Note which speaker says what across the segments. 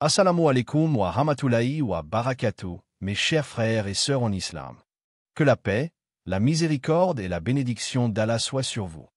Speaker 1: Assalamu alaikum wa rahmatullahi wa barakatuh, mes chers frères et sœurs en islam. Que la paix, la miséricorde et la bénédiction d'Allah soient sur vous.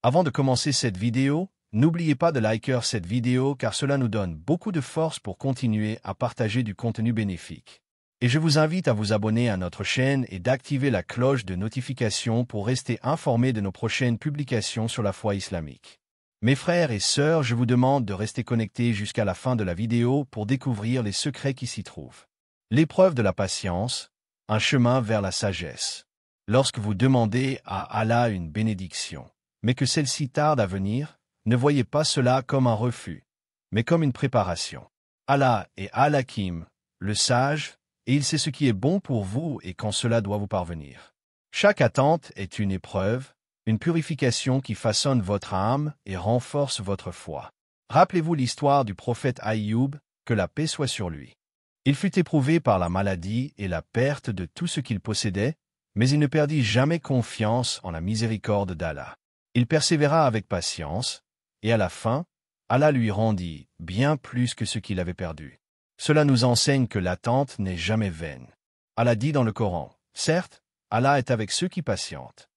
Speaker 1: Avant de commencer cette vidéo, n'oubliez pas de liker cette vidéo car cela nous donne beaucoup de force pour continuer à partager du contenu bénéfique. Et je vous invite à vous abonner à notre chaîne et d'activer la cloche de notification pour rester informé de nos prochaines publications sur la foi islamique. Mes frères et sœurs, je vous demande de rester connectés jusqu'à la fin de la vidéo pour découvrir les secrets qui s'y trouvent. L'épreuve de la patience, un chemin vers la sagesse. Lorsque vous demandez à Allah une bénédiction, mais que celle-ci tarde à venir, ne voyez pas cela comme un refus, mais comme une préparation. Allah est Al-Hakim, le sage, et il sait ce qui est bon pour vous et quand cela doit vous parvenir. Chaque attente est une épreuve, une purification qui façonne votre âme et renforce votre foi. Rappelez-vous l'histoire du prophète Aïyoub, que la paix soit sur lui. Il fut éprouvé par la maladie et la perte de tout ce qu'il possédait, mais il ne perdit jamais confiance en la miséricorde d'Allah. Il persévéra avec patience, et à la fin, Allah lui rendit bien plus que ce qu'il avait perdu. Cela nous enseigne que l'attente n'est jamais vaine. Allah dit dans le Coran, « Certes, Allah est avec ceux qui patientent. »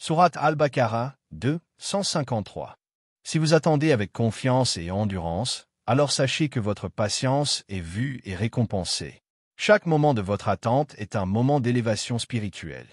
Speaker 1: Sourate Al-Baqarah 2, 153. Si vous attendez avec confiance et endurance, alors sachez que votre patience est vue et récompensée. Chaque moment de votre attente est un moment d'élévation spirituelle.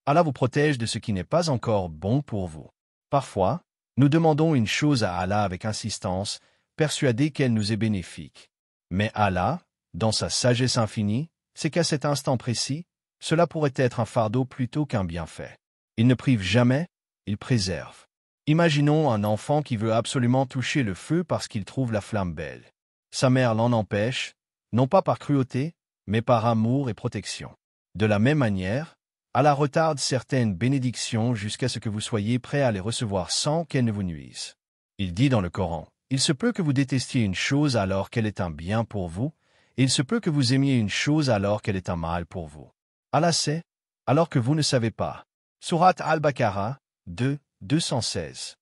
Speaker 1: Allah vous protège de ce qui n'est pas encore bon pour vous. Parfois, nous demandons une chose à Allah avec insistance, persuadés qu'elle nous est bénéfique. Mais Allah, dans sa sagesse infinie, sait qu'à cet instant précis, cela pourrait être un fardeau plutôt qu'un bienfait. Il ne prive jamais, il préserve. Imaginons un enfant qui veut absolument toucher le feu parce qu'il trouve la flamme belle. Sa mère l'en empêche, non pas par cruauté, mais par amour et protection. De la même manière, Allah retarde certaines bénédictions jusqu'à ce que vous soyez prêt à les recevoir sans qu'elles ne vous nuisent. Il dit dans le Coran, « Il se peut que vous détestiez une chose alors qu'elle est un bien pour vous, et il se peut que vous aimiez une chose alors qu'elle est un mal pour vous. Allah sait, alors que vous ne savez pas. » Sourate Al-Baqarah 2, 216.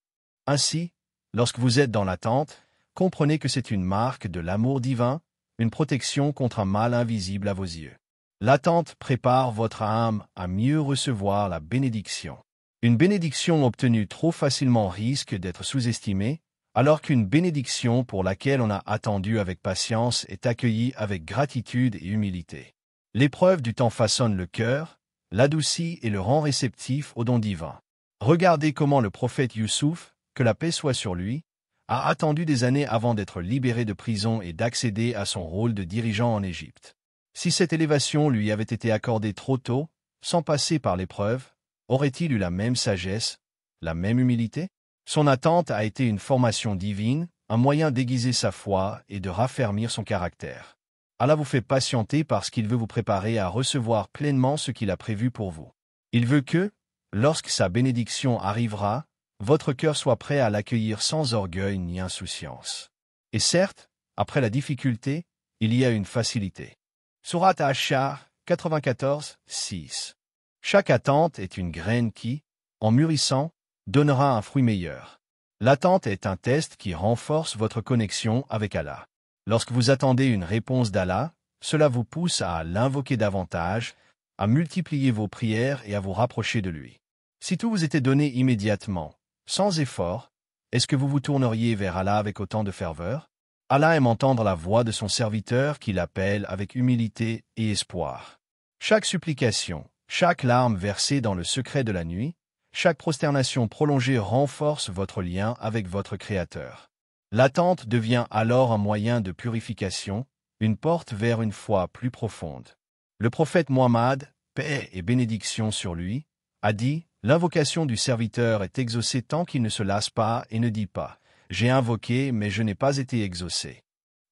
Speaker 1: Ainsi, lorsque vous êtes dans l'attente, comprenez que c'est une marque de l'amour divin, une protection contre un mal invisible à vos yeux. L'attente prépare votre âme à mieux recevoir la bénédiction. Une bénédiction obtenue trop facilement risque d'être sous-estimée, alors qu'une bénédiction pour laquelle on a attendu avec patience est accueillie avec gratitude et humilité. L'épreuve du temps façonne le cœur, l'adoucit et le rend réceptif aux dons divins. Regardez comment le prophète Youssouf, que la paix soit sur lui, a attendu des années avant d'être libéré de prison et d'accéder à son rôle de dirigeant en Égypte. Si cette élévation lui avait été accordée trop tôt, sans passer par l'épreuve, aurait-il eu la même sagesse, la même humilité? Son attente a été une formation divine, un moyen d'aiguiser sa foi et de raffermir son caractère. Allah vous fait patienter parce qu'il veut vous préparer à recevoir pleinement ce qu'il a prévu pour vous. Il veut que, lorsque sa bénédiction arrivera, votre cœur soit prêt à l'accueillir sans orgueil ni insouciance. Et certes, après la difficulté, il y a une facilité. Sourate Ash-Shar 94, 6. Chaque attente est une graine qui, en mûrissant, donnera un fruit meilleur. L'attente est un test qui renforce votre connexion avec Allah. Lorsque vous attendez une réponse d'Allah, cela vous pousse à l'invoquer davantage, à multiplier vos prières et à vous rapprocher de lui. Si tout vous était donné immédiatement, sans effort, est-ce que vous vous tourneriez vers Allah avec autant de ferveur? Allah aime entendre la voix de son serviteur qui l'appelle avec humilité et espoir. Chaque supplication, chaque larme versée dans le secret de la nuit, chaque prosternation prolongée renforce votre lien avec votre Créateur. L'attente devient alors un moyen de purification, une porte vers une foi plus profonde. Le prophète Muhammad, paix et bénédiction sur lui, a dit « L'invocation du serviteur est exaucée tant qu'il ne se lasse pas et ne dit pas « J'ai invoqué, mais je n'ai pas été exaucé ».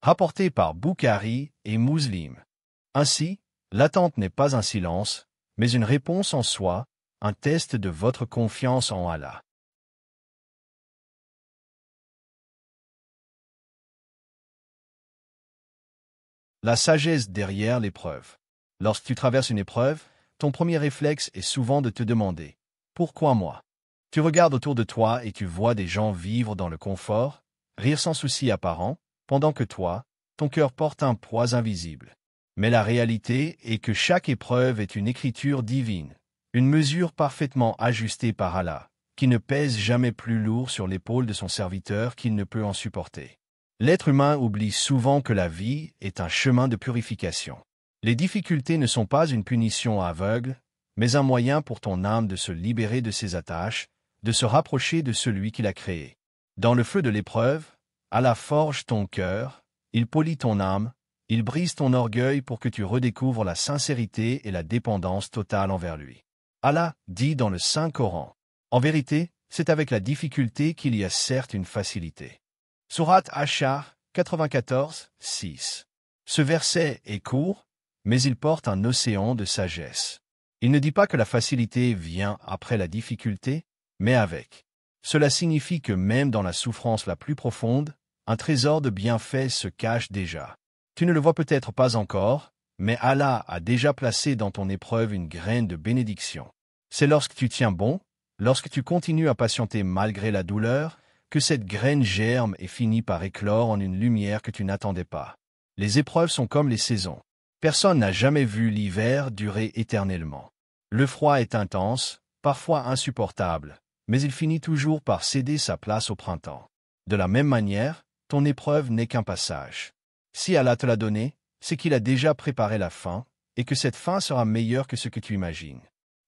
Speaker 1: Rapporté par Bukhari et Muslim. Ainsi, l'attente n'est pas un silence, mais une réponse en soi, un test de votre confiance en Allah. La sagesse derrière l'épreuve. Lorsque tu traverses une épreuve, ton premier réflexe est souvent de te demander « Pourquoi moi ?» Tu regardes autour de toi et tu vois des gens vivre dans le confort, rire sans souci apparent, pendant que toi, ton cœur porte un poids invisible. Mais la réalité est que chaque épreuve est une écriture divine, une mesure parfaitement ajustée par Allah, qui ne pèse jamais plus lourd sur l'épaule de son serviteur qu'il ne peut en supporter. L'être humain oublie souvent que la vie est un chemin de purification. Les difficultés ne sont pas une punition aveugle, mais un moyen pour ton âme de se libérer de ses attaches, de se rapprocher de celui qui l'a créé. Dans le feu de l'épreuve, Allah forge ton cœur, il polit ton âme, il brise ton orgueil pour que tu redécouvres la sincérité et la dépendance totale envers lui. Allah dit dans le Saint-Coran, « En vérité, c'est avec la difficulté qu'il y a certes une facilité. » Sourate Ashar 94, 6. Ce verset est court, mais il porte un océan de sagesse. Il ne dit pas que la facilité vient après la difficulté, mais avec. Cela signifie que même dans la souffrance la plus profonde, un trésor de bienfaits se cache déjà. Tu ne le vois peut-être pas encore, mais Allah a déjà placé dans ton épreuve une graine de bénédiction. C'est lorsque tu tiens bon, lorsque tu continues à patienter malgré la douleur, que cette graine germe et finit par éclore en une lumière que tu n'attendais pas. Les épreuves sont comme les saisons. Personne n'a jamais vu l'hiver durer éternellement. Le froid est intense, parfois insupportable, mais il finit toujours par céder sa place au printemps. De la même manière, ton épreuve n'est qu'un passage. Si Allah te l'a donné, c'est qu'il a déjà préparé la fin, et que cette fin sera meilleure que ce que tu imagines.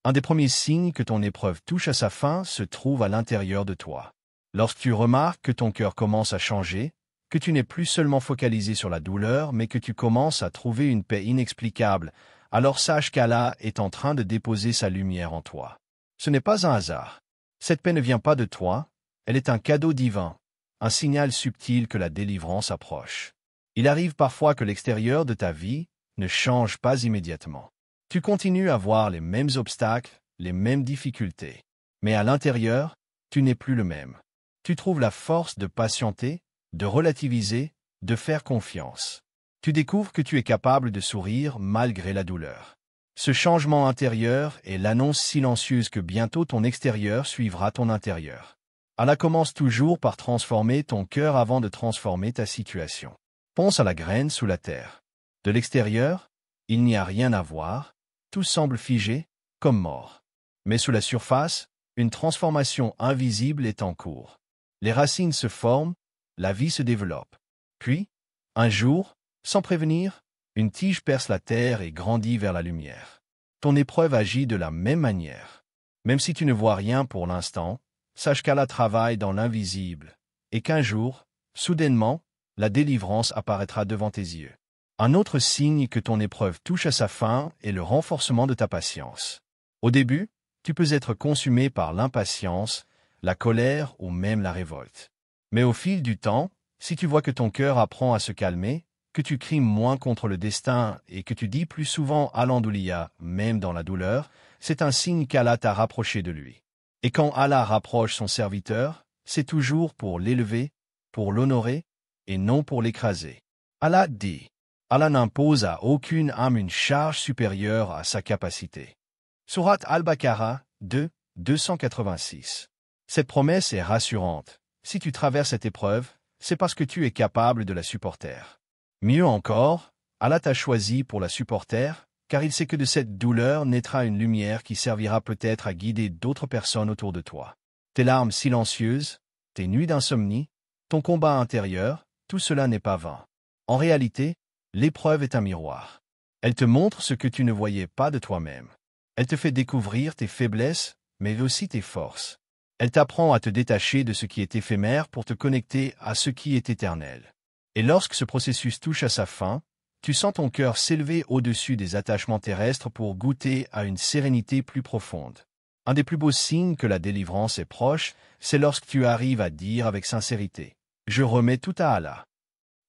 Speaker 1: Un des premiers signes que ton épreuve touche à sa fin se trouve à l'intérieur de toi. Lorsque tu remarques que ton cœur commence à changer, que tu n'es plus seulement focalisé sur la douleur, mais que tu commences à trouver une paix inexplicable, alors sache qu'Allah est en train de déposer sa lumière en toi. Ce n'est pas un hasard. Cette paix ne vient pas de toi, elle est un cadeau divin, un signal subtil que la délivrance approche. Il arrive parfois que l'extérieur de ta vie ne change pas immédiatement. Tu continues à voir les mêmes obstacles, les mêmes difficultés. Mais à l'intérieur, tu n'es plus le même. Tu trouves la force de patienter, de relativiser, de faire confiance. Tu découvres que tu es capable de sourire malgré la douleur. Ce changement intérieur est l'annonce silencieuse que bientôt ton extérieur suivra ton intérieur. Allah commence toujours par transformer ton cœur avant de transformer ta situation. Pense à la graine sous la terre. De l'extérieur, il n'y a rien à voir, tout semble figé, comme mort. Mais sous la surface, une transformation invisible est en cours. Les racines se forment, la vie se développe. Puis, un jour, sans prévenir, une tige perce la terre et grandit vers la lumière. Ton épreuve agit de la même manière. Même si tu ne vois rien pour l'instant, sache qu'Allah travaille dans l'invisible, et qu'un jour, soudainement, la délivrance apparaîtra devant tes yeux. Un autre signe que ton épreuve touche à sa fin est le renforcement de ta patience. Au début, tu peux être consumé par l'impatience, la colère ou même la révolte. Mais au fil du temps, si tu vois que ton cœur apprend à se calmer, que tu cries moins contre le destin et que tu dis plus souvent Alhamdoulilah, même dans la douleur, c'est un signe qu'Allah t'a rapproché de lui. Et quand Allah rapproche son serviteur, c'est toujours pour l'élever, pour l'honorer, et non pour l'écraser. Allah dit, Allah n'impose à aucune âme une charge supérieure à sa capacité. Sourate Al-Baqarah 2, 286. Cette promesse est rassurante. Si tu traverses cette épreuve, c'est parce que tu es capable de la supporter. Mieux encore, Allah t'a choisi pour la supporter, car il sait que de cette douleur naîtra une lumière qui servira peut-être à guider d'autres personnes autour de toi. Tes larmes silencieuses, tes nuits d'insomnie, ton combat intérieur, tout cela n'est pas vain. En réalité, l'épreuve est un miroir. Elle te montre ce que tu ne voyais pas de toi-même. Elle te fait découvrir tes faiblesses, mais aussi tes forces. Elle t'apprend à te détacher de ce qui est éphémère pour te connecter à ce qui est éternel. Et lorsque ce processus touche à sa fin, tu sens ton cœur s'élever au-dessus des attachements terrestres pour goûter à une sérénité plus profonde. Un des plus beaux signes que la délivrance est proche, c'est lorsque tu arrives à dire avec sincérité « Je remets tout à Allah ».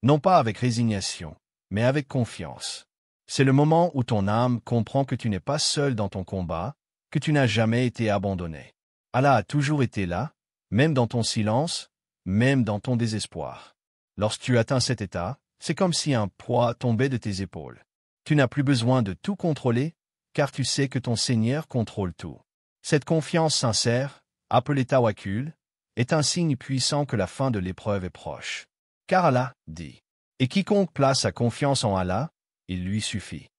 Speaker 1: Non pas avec résignation, mais avec confiance. C'est le moment où ton âme comprend que tu n'es pas seul dans ton combat, que tu n'as jamais été abandonné. Allah a toujours été là, même dans ton silence, même dans ton désespoir. Lorsque tu atteins cet état, c'est comme si un poids tombait de tes épaules. Tu n'as plus besoin de tout contrôler, car tu sais que ton Seigneur contrôle tout. Cette confiance sincère, appelée tawakkul, est un signe puissant que la fin de l'épreuve est proche. Car Allah dit, Et quiconque place sa confiance en Allah, il lui suffit.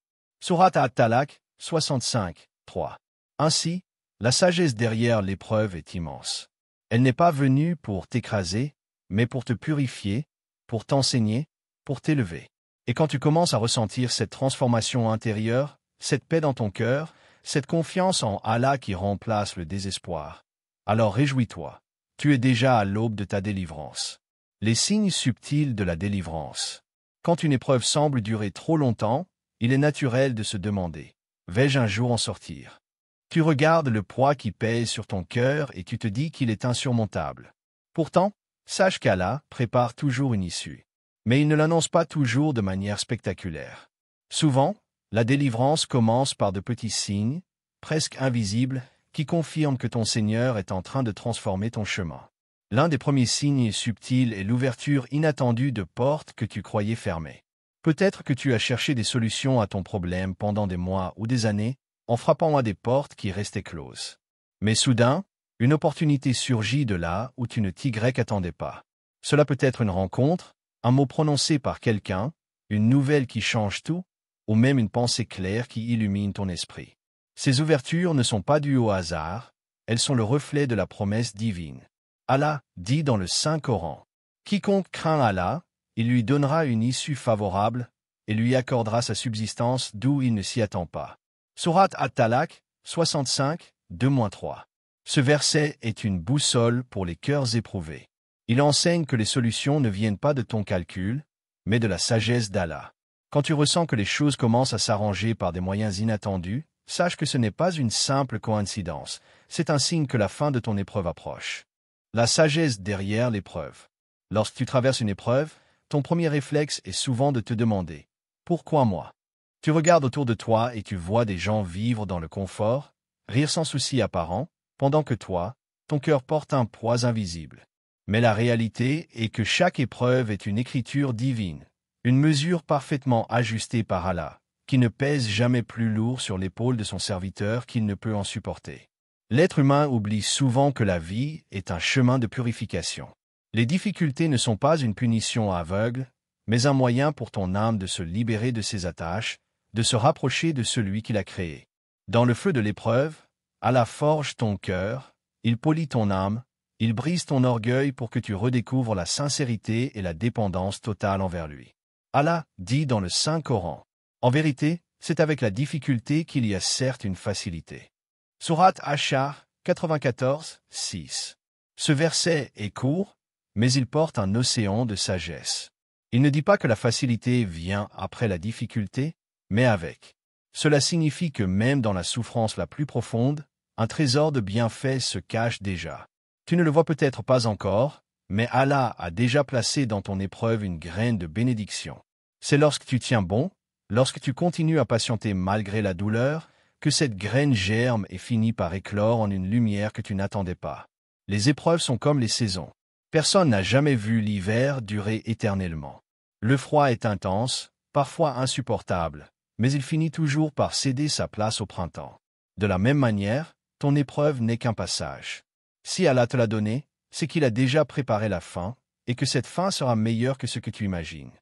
Speaker 1: Sourate At-Talaq 65, 3. Ainsi, la sagesse derrière l'épreuve est immense. Elle n'est pas venue pour t'écraser, mais pour te purifier, pour t'enseigner, pour t'élever. Et quand tu commences à ressentir cette transformation intérieure, cette paix dans ton cœur, cette confiance en Allah qui remplace le désespoir, alors réjouis-toi. Tu es déjà à l'aube de ta délivrance. Les signes subtils de la délivrance. Quand une épreuve semble durer trop longtemps, il est naturel de se demander « Vais-je un jour en sortir ?» Tu regardes le poids qui pèse sur ton cœur et tu te dis qu'il est insurmontable. Pourtant, sache qu'Allah prépare toujours une issue. Mais il ne l'annonce pas toujours de manière spectaculaire. Souvent, la délivrance commence par de petits signes, presque invisibles, qui confirment que ton Seigneur est en train de transformer ton chemin. L'un des premiers signes subtils est l'ouverture inattendue de portes que tu croyais fermées. Peut-être que tu as cherché des solutions à ton problème pendant des mois ou des années, en frappant à des portes qui restaient closes. Mais soudain, une opportunité surgit de là où tu ne t'y attendais pas. Cela peut être une rencontre, un mot prononcé par quelqu'un, une nouvelle qui change tout, ou même une pensée claire qui illumine ton esprit. Ces ouvertures ne sont pas dues au hasard, elles sont le reflet de la promesse divine. Allah dit dans le Saint-Coran, « Quiconque craint Allah, il lui donnera une issue favorable et lui accordera sa subsistance d'où il ne s'y attend pas. » Sourate At-Talaq 65, 2-3. Ce verset est une boussole pour les cœurs éprouvés. Il enseigne que les solutions ne viennent pas de ton calcul, mais de la sagesse d'Allah. Quand tu ressens que les choses commencent à s'arranger par des moyens inattendus, sache que ce n'est pas une simple coïncidence, c'est un signe que la fin de ton épreuve approche. La sagesse derrière l'épreuve. Lorsque tu traverses une épreuve, ton premier réflexe est souvent de te demander « Pourquoi moi ?» Tu regardes autour de toi et tu vois des gens vivre dans le confort, rire sans souci apparent, pendant que toi, ton cœur porte un poids invisible. Mais la réalité est que chaque épreuve est une écriture divine, une mesure parfaitement ajustée par Allah, qui ne pèse jamais plus lourd sur l'épaule de son serviteur qu'il ne peut en supporter. L'être humain oublie souvent que la vie est un chemin de purification. Les difficultés ne sont pas une punition aveugle, mais un moyen pour ton âme de se libérer de ses attaches, de se rapprocher de celui qui l'a créé. Dans le feu de l'épreuve, Allah forge ton cœur, il polit ton âme, il brise ton orgueil pour que tu redécouvres la sincérité et la dépendance totale envers lui. Allah dit dans le Saint-Coran, « En vérité, c'est avec la difficulté qu'il y a certes une facilité. » Sourate Ash-Shar 94, 6. Ce verset est court, mais il porte un océan de sagesse. Il ne dit pas que la facilité vient après la difficulté, mais avec. Cela signifie que même dans la souffrance la plus profonde, un trésor de bienfaits se cache déjà. Tu ne le vois peut-être pas encore, mais Allah a déjà placé dans ton épreuve une graine de bénédiction. C'est lorsque tu tiens bon, lorsque tu continues à patienter malgré la douleur, que cette graine germe et finit par éclore en une lumière que tu n'attendais pas. Les épreuves sont comme les saisons. Personne n'a jamais vu l'hiver durer éternellement. Le froid est intense, parfois insupportable, mais il finit toujours par céder sa place au printemps. De la même manière, ton épreuve n'est qu'un passage. Si Allah te l'a donné, c'est qu'il a déjà préparé la fin, et que cette fin sera meilleure que ce que tu imagines.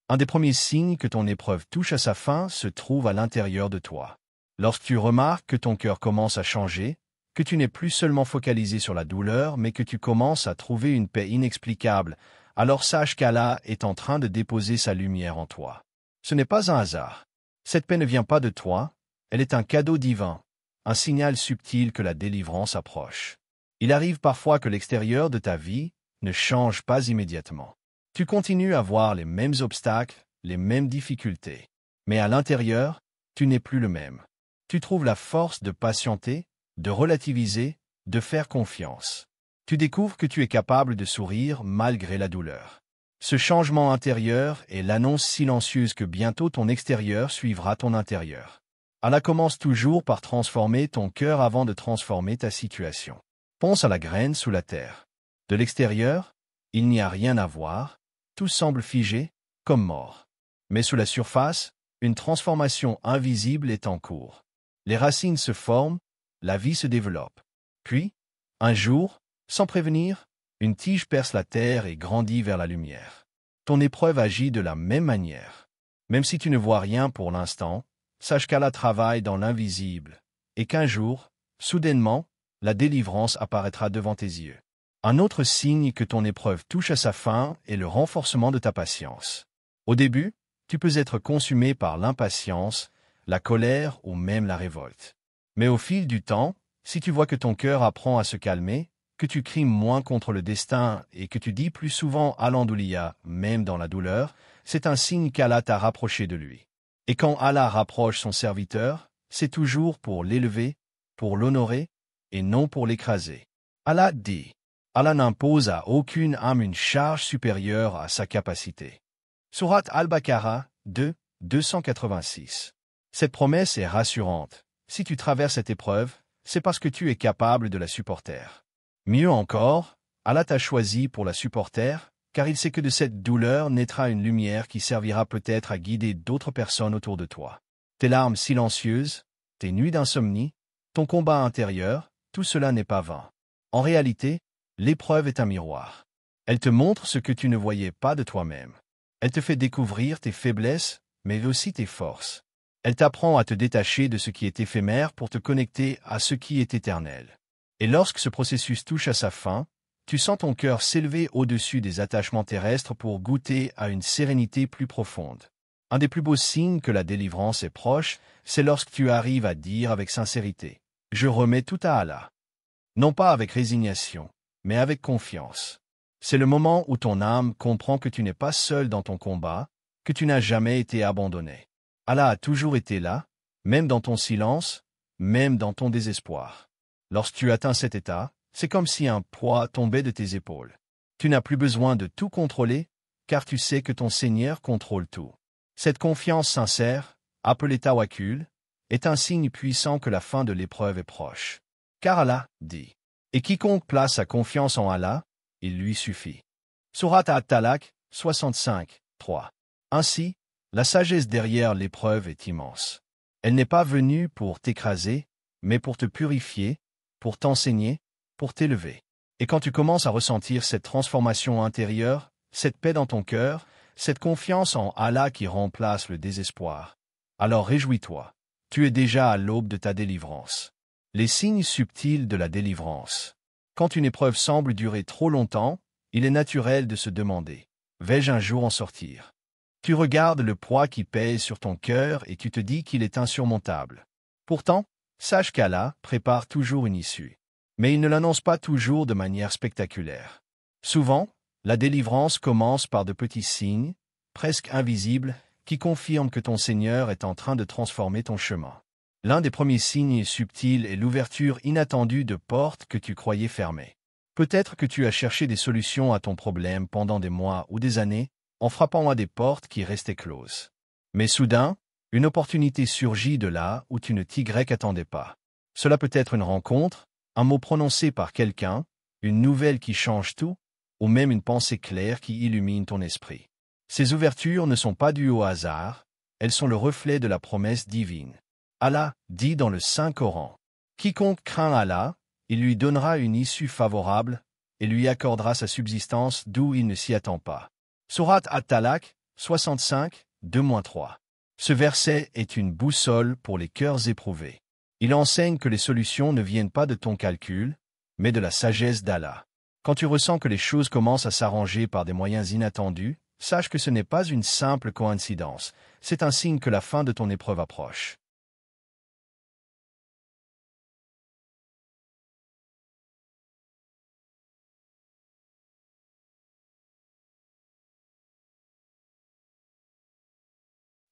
Speaker 1: Un des premiers signes que ton épreuve touche à sa fin se trouve à l'intérieur de toi. Lorsque tu remarques que ton cœur commence à changer, que tu n'es plus seulement focalisé sur la douleur, mais que tu commences à trouver une paix inexplicable, alors sache qu'Allah est en train de déposer sa lumière en toi. Ce n'est pas un hasard. Cette paix ne vient pas de toi, elle est un cadeau divin, un signal subtil que la délivrance approche. Il arrive parfois que l'extérieur de ta vie ne change pas immédiatement. Tu continues à voir les mêmes obstacles, les mêmes difficultés. Mais à l'intérieur, tu n'es plus le même. Tu trouves la force de patienter, de relativiser, de faire confiance. Tu découvres que tu es capable de sourire malgré la douleur. Ce changement intérieur est l'annonce silencieuse que bientôt ton extérieur suivra ton intérieur. Allah commence toujours par transformer ton cœur avant de transformer ta situation. Pense à la graine sous la terre. De l'extérieur, il n'y a rien à voir, tout semble figé, comme mort. Mais sous la surface, une transformation invisible est en cours. Les racines se forment, la vie se développe. Puis, un jour, sans prévenir, une tige perce la terre et grandit vers la lumière. ton épreuve agit de la même manière. Même si tu ne vois rien pour l'instant, sache qu'Allah travaille dans l'invisible, et qu'un jour, soudainement, la délivrance apparaîtra devant tes yeux. Un autre signe que ton épreuve touche à sa fin est le renforcement de ta patience. Au début, tu peux être consumé par l'impatience, la colère ou même la révolte. Mais au fil du temps, si tu vois que ton cœur apprend à se calmer, que tu cries moins contre le destin et que tu dis plus souvent Alhamdoulilah, même dans la douleur, c'est un signe qu'Allah t'a rapproché de lui. Et quand Allah rapproche son serviteur, c'est toujours pour l'élever, pour l'honorer, et non pour l'écraser. Allah dit, Allah n'impose à aucune âme une charge supérieure à sa capacité. Sourate Al-Baqarah 2, 286. Cette promesse est rassurante. Si tu traverses cette épreuve, c'est parce que tu es capable de la supporter. Mieux encore, Allah t'a choisi pour la supporter, car il sait que de cette douleur naîtra une lumière qui servira peut-être à guider d'autres personnes autour de toi. Tes larmes silencieuses, tes nuits d'insomnie, ton combat intérieur, tout cela n'est pas vain. En réalité, l'épreuve est un miroir. Elle te montre ce que tu ne voyais pas de toi-même. Elle te fait découvrir tes faiblesses, mais aussi tes forces. Elle t'apprend à te détacher de ce qui est éphémère pour te connecter à ce qui est éternel. Et lorsque ce processus touche à sa fin, tu sens ton cœur s'élever au-dessus des attachements terrestres pour goûter à une sérénité plus profonde. Un des plus beaux signes que la délivrance est proche, c'est lorsque tu arrives à dire avec sincérité « Je remets tout à Allah ». Non pas avec résignation, mais avec confiance. C'est le moment où ton âme comprend que tu n'es pas seul dans ton combat, que tu n'as jamais été abandonné. Allah a toujours été là, même dans ton silence, même dans ton désespoir. Lorsque tu atteins cet état, c'est comme si un poids tombait de tes épaules. Tu n'as plus besoin de tout contrôler, car tu sais que ton Seigneur contrôle tout. Cette confiance sincère, appelée tawakkul, est un signe puissant que la fin de l'épreuve est proche. Car Allah dit, « Et quiconque place sa confiance en Allah, il lui suffit. » Sourate At-Talaq 65, 3. Ainsi, la sagesse derrière l'épreuve est immense. Elle n'est pas venue pour t'écraser, mais pour te purifier, pour t'enseigner, pour t'élever. Et quand tu commences à ressentir cette transformation intérieure, cette paix dans ton cœur, cette confiance en Allah qui remplace le désespoir, alors réjouis-toi. Tu es déjà à l'aube de ta délivrance. Les signes subtils de la délivrance. Quand une épreuve semble durer trop longtemps, il est naturel de se demander « Vais-je un jour en sortir ?» Tu regardes le poids qui pèse sur ton cœur et tu te dis qu'il est insurmontable. Pourtant, sache qu'Allah prépare toujours une issue. Mais il ne l'annonce pas toujours de manière spectaculaire. Souvent, la délivrance commence par de petits signes, presque invisibles, qui confirment que ton Seigneur est en train de transformer ton chemin. L'un des premiers signes subtils est l'ouverture inattendue de portes que tu croyais fermées. Peut-être que tu as cherché des solutions à ton problème pendant des mois ou des années, en frappant à des portes qui restaient closes. Mais soudain, une opportunité surgit de là où tu ne t'y attendais pas. Cela peut être une rencontre, un mot prononcé par quelqu'un, une nouvelle qui change tout, ou même une pensée claire qui illumine ton esprit. Ces ouvertures ne sont pas dues au hasard, elles sont le reflet de la promesse divine. Allah dit dans le Saint-Coran, « Quiconque craint Allah, il lui donnera une issue favorable et lui accordera sa subsistance d'où il ne s'y attend pas. » Sourate At-Talaq 65, 2-3. Ce verset est une boussole pour les cœurs éprouvés. Il enseigne que les solutions ne viennent pas de ton calcul, mais de la sagesse d'Allah. Quand tu ressens que les choses commencent à s'arranger par des moyens inattendus, sache que ce n'est pas une simple coïncidence, c'est un signe que la fin de ton épreuve approche.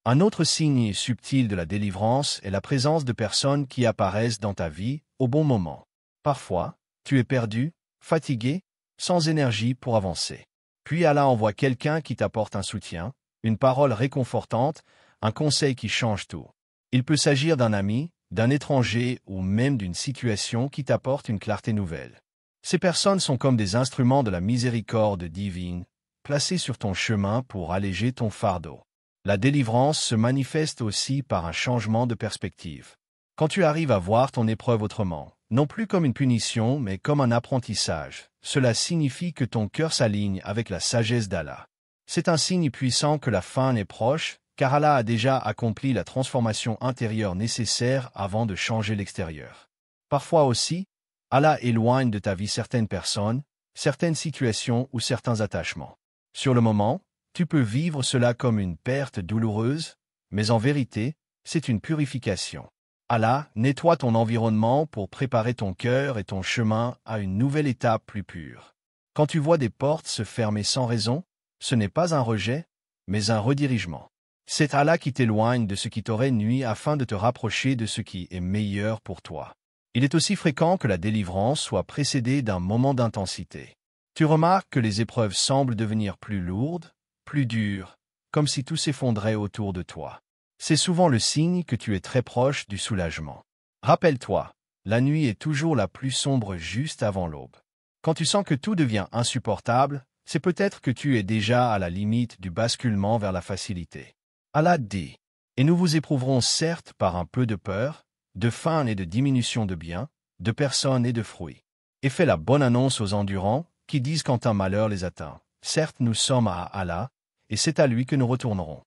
Speaker 1: Un autre signe subtil de la délivrance est la présence de personnes qui apparaissent dans ta vie au bon moment. Parfois, tu es perdu, fatigué, sans énergie pour avancer. Puis Allah envoie quelqu'un qui t'apporte un soutien, une parole réconfortante, un conseil qui change tout. Il peut s'agir d'un ami, d'un étranger ou même d'une situation qui t'apporte une clarté nouvelle. Ces personnes sont comme des instruments de la miséricorde divine, placés sur ton chemin pour alléger ton fardeau. La délivrance se manifeste aussi par un changement de perspective. Quand tu arrives à voir ton épreuve autrement, non plus comme une punition, mais comme un apprentissage, cela signifie que ton cœur s'aligne avec la sagesse d'Allah. C'est un signe puissant que la fin est proche, car Allah a déjà accompli la transformation intérieure nécessaire avant de changer l'extérieur. Parfois aussi, Allah éloigne de ta vie certaines personnes, certaines situations ou certains attachements. Sur le moment, tu peux vivre cela comme une perte douloureuse, mais en vérité, c'est une purification. Allah nettoie ton environnement pour préparer ton cœur et ton chemin à une nouvelle étape plus pure. Quand tu vois des portes se fermer sans raison, ce n'est pas un rejet, mais un redirigement. C'est Allah qui t'éloigne de ce qui t'aurait nui afin de te rapprocher de ce qui est meilleur pour toi. Il est aussi fréquent que la délivrance soit précédée d'un moment d'intensité. Tu remarques que les épreuves semblent devenir plus lourdes, plus dures, comme si tout s'effondrait autour de toi. C'est souvent le signe que tu es très proche du soulagement. Rappelle-toi, la nuit est toujours la plus sombre juste avant l'aube. Quand tu sens que tout devient insupportable, c'est peut-être que tu es déjà à la limite du basculement vers la facilité. Allah dit, « Et nous vous éprouverons certes par un peu de peur, de faim et de diminution de biens, de personnes et de fruits. Et fais la bonne annonce aux endurants, qui disent quand un malheur les atteint. Certes nous sommes à Allah, et c'est à lui que nous retournerons. »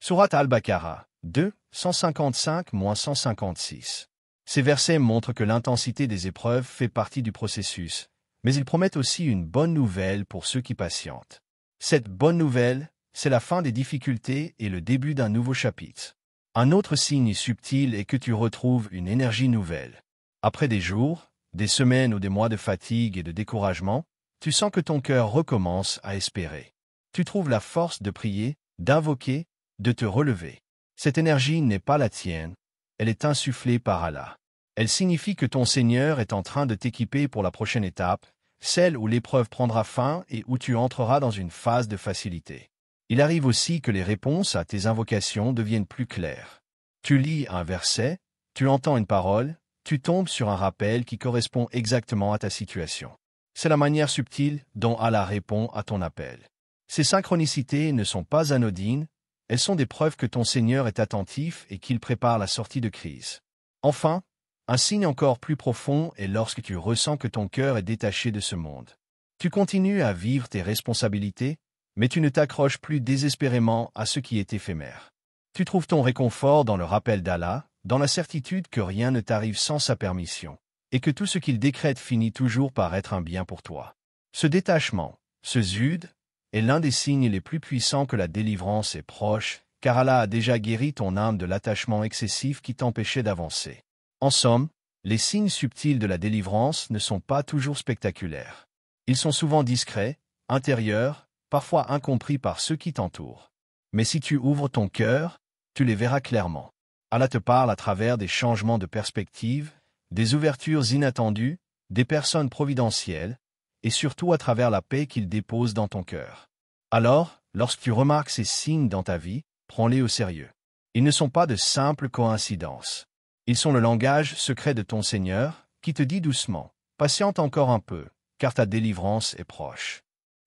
Speaker 1: Sourate Al-Baqarah 2, 155-156. Ces versets montrent que l'intensité des épreuves fait partie du processus, mais ils promettent aussi une bonne nouvelle pour ceux qui patientent. Cette bonne nouvelle, c'est la fin des difficultés et le début d'un nouveau chapitre. Un autre signe subtil est que tu retrouves une énergie nouvelle. Après des jours, des semaines ou des mois de fatigue et de découragement, tu sens que ton cœur recommence à espérer. Tu trouves la force de prier, d'invoquer, de te relever. Cette énergie n'est pas la tienne, elle est insufflée par Allah. Elle signifie que ton Seigneur est en train de t'équiper pour la prochaine étape, celle où l'épreuve prendra fin et où tu entreras dans une phase de facilité. Il arrive aussi que les réponses à tes invocations deviennent plus claires. Tu lis un verset, tu entends une parole, tu tombes sur un rappel qui correspond exactement à ta situation. C'est la manière subtile dont Allah répond à ton appel. Ces synchronicités ne sont pas anodines, elles sont des preuves que ton Seigneur est attentif et qu'il prépare la sortie de crise. Enfin, un signe encore plus profond est lorsque tu ressens que ton cœur est détaché de ce monde. Tu continues à vivre tes responsabilités, mais tu ne t'accroches plus désespérément à ce qui est éphémère. Tu trouves ton réconfort dans le rappel d'Allah, dans la certitude que rien ne t'arrive sans sa permission, et que tout ce qu'il décrète finit toujours par être un bien pour toi. Ce détachement, ce zuhd, est l'un des signes les plus puissants que la délivrance est proche, car Allah a déjà guéri ton âme de l'attachement excessif qui t'empêchait d'avancer. En somme, les signes subtils de la délivrance ne sont pas toujours spectaculaires. Ils sont souvent discrets, intérieurs, parfois incompris par ceux qui t'entourent. Mais si tu ouvres ton cœur, tu les verras clairement. Allah te parle à travers des changements de perspective, des ouvertures inattendues, des personnes providentielles, et surtout à travers la paix qu'il dépose dans ton cœur. Alors, lorsque tu remarques ces signes dans ta vie, prends-les au sérieux. Ils ne sont pas de simples coïncidences. Ils sont le langage secret de ton Seigneur, qui te dit doucement, « Patiente encore un peu, car ta délivrance est proche. »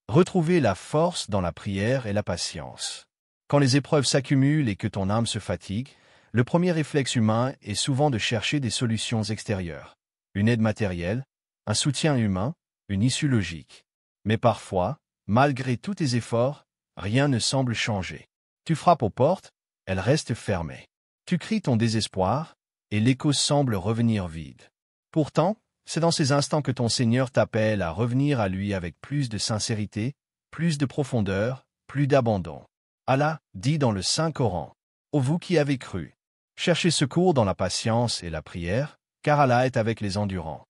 Speaker 1: Retrouver la force dans la prière et la patience. Quand les épreuves s'accumulent et que ton âme se fatigue, le premier réflexe humain est souvent de chercher des solutions extérieures. Une aide matérielle, un soutien humain, une issue logique. Mais parfois, malgré tous tes efforts, rien ne semble changer. Tu frappes aux portes, elles restent fermées. Tu cries ton désespoir, et l'écho semble revenir vide. Pourtant, c'est dans ces instants que ton Seigneur t'appelle à revenir à lui avec plus de sincérité, plus de profondeur, plus d'abandon. Allah dit dans le Saint-Coran, « Ô vous qui avez cru, cherchez secours dans la patience et la prière, car Allah est avec les endurants. »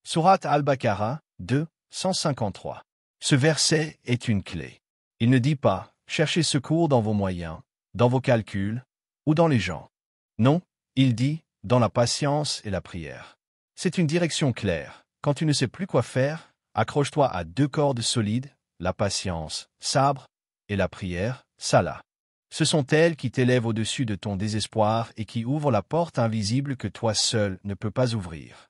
Speaker 1: Sourate Al-Baqarah 2, 153. Ce verset est une clé. Il ne dit pas « cherchez secours dans vos moyens, dans vos calculs ou dans les gens ». Non, il dit « dans la patience et la prière ». C'est une direction claire. Quand tu ne sais plus quoi faire, accroche-toi à deux cordes solides, la patience, sabre, et la prière, salah. Ce sont elles qui t'élèvent au-dessus de ton désespoir et qui ouvrent la porte invisible que toi seul ne peux pas ouvrir.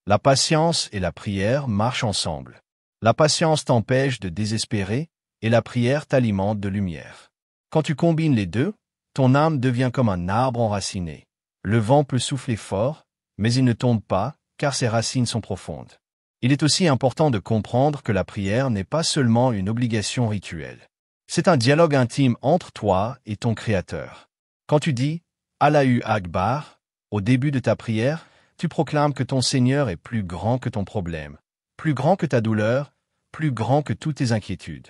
Speaker 1: La patience et la prière marchent ensemble. La patience t'empêche de désespérer, et la prière t'alimente de lumière. Quand tu combines les deux, ton âme devient comme un arbre enraciné. Le vent peut souffler fort, mais il ne tombe pas, car ses racines sont profondes. Il est aussi important de comprendre que la prière n'est pas seulement une obligation rituelle. C'est un dialogue intime entre toi et ton Créateur. Quand tu dis « Allahu Akbar » au début de ta prière, tu proclames que ton Seigneur est plus grand que ton problème, plus grand que ta douleur, plus grand que toutes tes inquiétudes.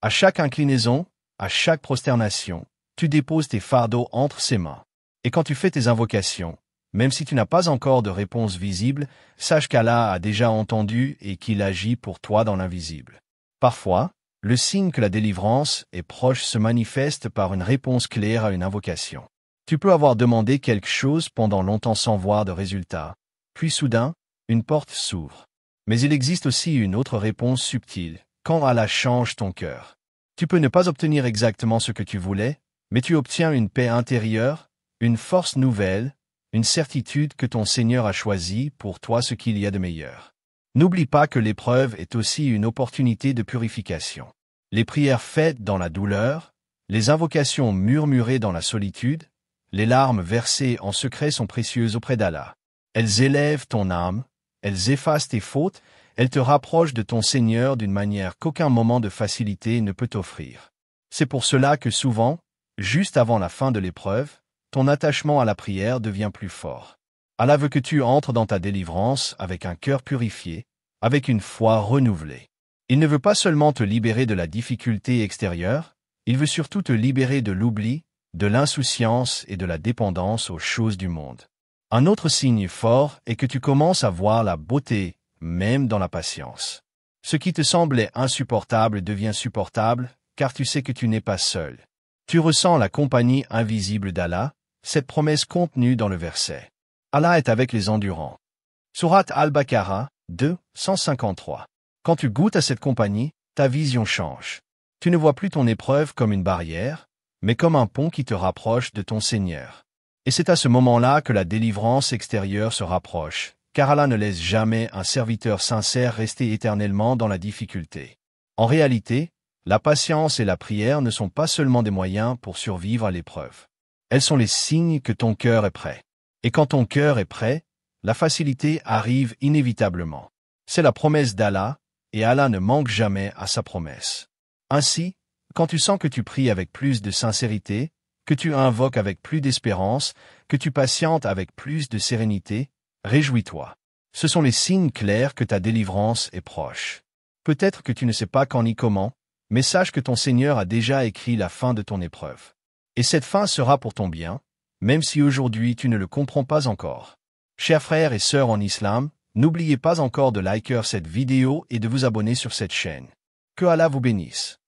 Speaker 1: À chaque inclinaison, à chaque prosternation, tu déposes tes fardeaux entre ses mains. Et quand tu fais tes invocations, même si tu n'as pas encore de réponse visible, sache qu'Allah a déjà entendu et qu'il agit pour toi dans l'invisible. Parfois, le signe que la délivrance est proche se manifeste par une réponse claire à une invocation. Tu peux avoir demandé quelque chose pendant longtemps sans voir de résultat, puis soudain, une porte s'ouvre. Mais il existe aussi une autre réponse subtile, quand Allah change ton cœur. Tu peux ne pas obtenir exactement ce que tu voulais, mais tu obtiens une paix intérieure, une force nouvelle, une certitude que ton Seigneur a choisi pour toi ce qu'il y a de meilleur. N'oublie pas que l'épreuve est aussi une opportunité de purification. Les prières faites dans la douleur, les invocations murmurées dans la solitude, les larmes versées en secret sont précieuses auprès d'Allah. Elles élèvent ton âme, elles effacent tes fautes, elles te rapprochent de ton Seigneur d'une manière qu'aucun moment de facilité ne peut t'offrir. C'est pour cela que souvent, juste avant la fin de l'épreuve, ton attachement à la prière devient plus fort. Allah veut que tu entres dans ta délivrance avec un cœur purifié, avec une foi renouvelée. Il ne veut pas seulement te libérer de la difficulté extérieure, il veut surtout te libérer de l'oubli, de l'insouciance et de la dépendance aux choses du monde. Un autre signe fort est que tu commences à voir la beauté, même dans la patience. Ce qui te semblait insupportable devient supportable, car tu sais que tu n'es pas seul. Tu ressens la compagnie invisible d'Allah, cette promesse contenue dans le verset. Allah est avec les endurants. Sourate Al-Baqarah 2, 153. Quand tu goûtes à cette compagnie, ta vision change. Tu ne vois plus ton épreuve comme une barrière, mais comme un pont qui te rapproche de ton Seigneur. Et c'est à ce moment-là que la délivrance extérieure se rapproche, car Allah ne laisse jamais un serviteur sincère rester éternellement dans la difficulté. En réalité, la patience et la prière ne sont pas seulement des moyens pour survivre à l'épreuve. Elles sont les signes que ton cœur est prêt. Et quand ton cœur est prêt, la facilité arrive inévitablement. C'est la promesse d'Allah, et Allah ne manque jamais à sa promesse. Ainsi, quand tu sens que tu pries avec plus de sincérité, que tu invoques avec plus d'espérance, que tu patientes avec plus de sérénité, réjouis-toi. Ce sont les signes clairs que ta délivrance est proche. Peut-être que tu ne sais pas quand ni comment, mais sache que ton Seigneur a déjà écrit la fin de ton épreuve. Et cette fin sera pour ton bien, même si aujourd'hui tu ne le comprends pas encore. Chers frères et sœurs en islam, n'oubliez pas encore de liker cette vidéo et de vous abonner sur cette chaîne. Que Allah vous bénisse.